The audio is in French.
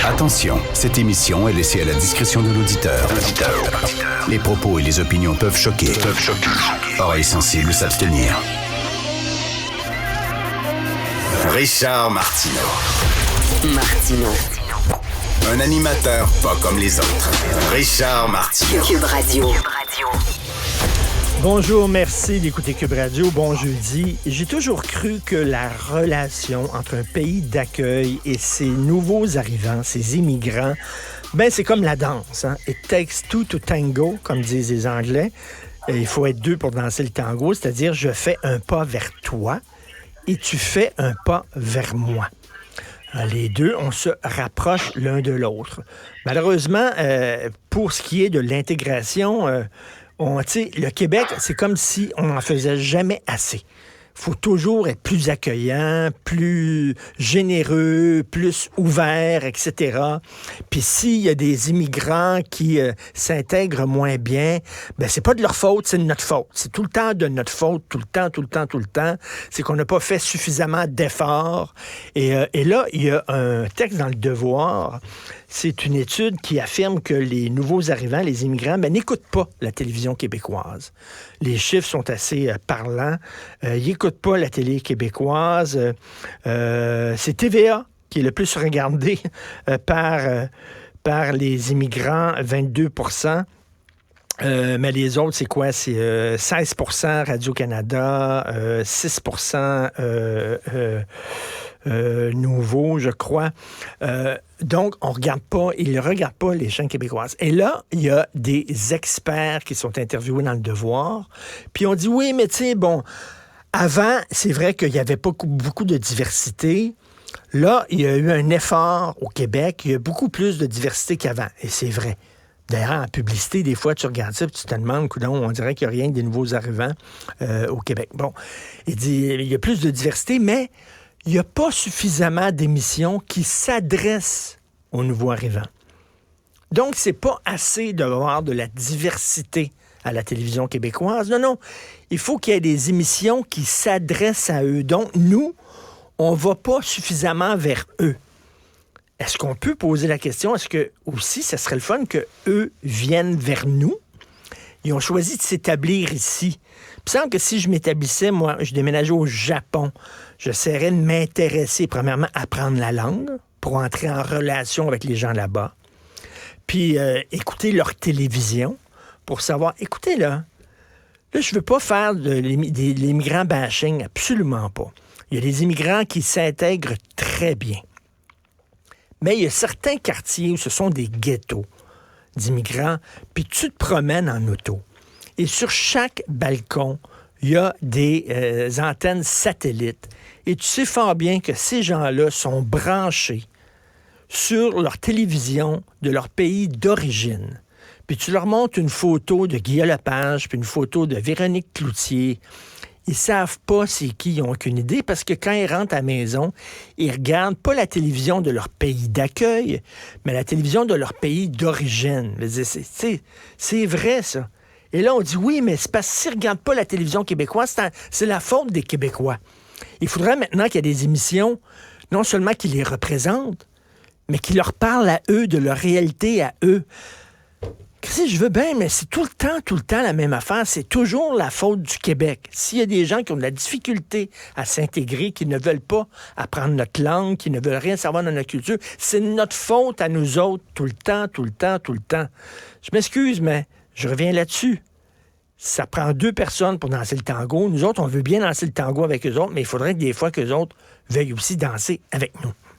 Attention, cette émission est laissée à la discrétion de l'auditeur. Les propos et les opinions peuvent choquer. Oreilles sensibles s'abstenir. Richard Martineau. Un animateur pas comme les autres. Richard Martineau. Cube Radio. Bonjour, merci d'écouter Cube Radio. Bon jeudi. J'ai toujours cru que la relation entre un pays d'accueil et ses nouveaux arrivants, ses immigrants, c'est comme la danse. Hein? It takes two to tango, comme disent les Anglais. Il faut être deux pour danser le tango, c'est-à-dire je fais un pas vers toi et tu fais un pas vers moi. Les deux, on se rapproche l'un de l'autre. Malheureusement, pour ce qui est de l'intégration, le Québec, c'est comme si on n'en faisait jamais assez. Il faut toujours être plus accueillant, plus généreux, plus ouvert, etc. Puis s'il y a des immigrants qui s'intègrent moins bien, c'est pas de leur faute, c'est de notre faute. C'est tout le temps de notre faute, tout le temps. C'est qu'on n'a pas fait suffisamment d'efforts. Et là, il y a un texte dans Le Devoir. C'est une étude qui affirme que les nouveaux arrivants, les immigrants, n'écoutent pas la télévision québécoise. Les chiffres sont assez parlants. Ils n'écoutent pas la télé québécoise. C'est TVA qui est le plus regardé par les immigrants, 22%. Mais les autres, c'est quoi? C'est 16% Radio-Canada, 6% Nouveau, je crois. Donc, ils ne regardent pas les chaînes québécoises. Et là, il y a des experts qui sont interviewés dans Le Devoir. Puis on dit, oui, mais tu sais, avant, c'est vrai qu'il n'y avait pas beaucoup de diversité. Là, il y a eu un effort au Québec. Il y a beaucoup plus de diversité qu'avant. Et c'est vrai. D'ailleurs, en publicité, des fois, tu regardes ça et tu te demandes, coudonc, on dirait qu'il n'y a rien que des nouveaux arrivants au Québec. Bon, il dit, il y a plus de diversité, mais il n'y a pas suffisamment d'émissions qui s'adressent aux nouveaux arrivants. Donc, c'est pas assez d'avoir de la diversité à la télévision québécoise. Non. Il faut qu'il y ait des émissions qui s'adressent à eux. Donc, nous, on ne va pas suffisamment vers eux. Est-ce qu'on peut poser la question, est-ce que aussi, ça serait le fun qu'eux viennent vers nous? Ils ont choisi de s'établir ici. Il me semble que si je m'établissais, moi, je déménageais au Japon, j'essaierais de m'intéresser, premièrement, à apprendre la langue pour entrer en relation avec les gens là-bas. Puis écouter leur télévision pour savoir, écoutez là, je veux pas faire de l'immigrant bashing, absolument pas. Il y a des immigrants qui s'intègrent très bien. Mais il y a certains quartiers où ce sont des ghettos d'immigrants, puis tu te promènes en auto. Et sur chaque balcon, il y a des antennes satellites. Et tu sais fort bien que ces gens-là sont branchés sur leur télévision de leur pays d'origine. Puis tu leur montres une photo de Guillaume Lepage, puis une photo de Véronique Cloutier. Ils savent pas c'est qui, ils n'ont aucune idée, parce que quand ils rentrent à la maison, ils regardent pas la télévision de leur pays d'accueil, mais la télévision de leur pays d'origine. C'est vrai, ça. Et là, on dit, oui, mais c'est parce que s'ils ne regardent pas la télévision québécoise, c'est la faute des Québécois. Il faudrait maintenant qu'il y ait des émissions, non seulement qui les représentent, mais qui leur parlent à eux, de leur réalité à eux. Qu'est-ce que je veux bien, mais c'est tout le temps la même affaire. C'est toujours la faute du Québec. S'il y a des gens qui ont de la difficulté à s'intégrer, qui ne veulent pas apprendre notre langue, qui ne veulent rien savoir de notre culture, c'est notre faute à nous autres tout le temps. Je m'excuse, mais je reviens là-dessus. Ça prend 2 personnes pour danser le tango. Nous autres, on veut bien danser le tango avec eux autres, mais il faudrait que des fois qu'eux autres veuillent aussi danser avec nous.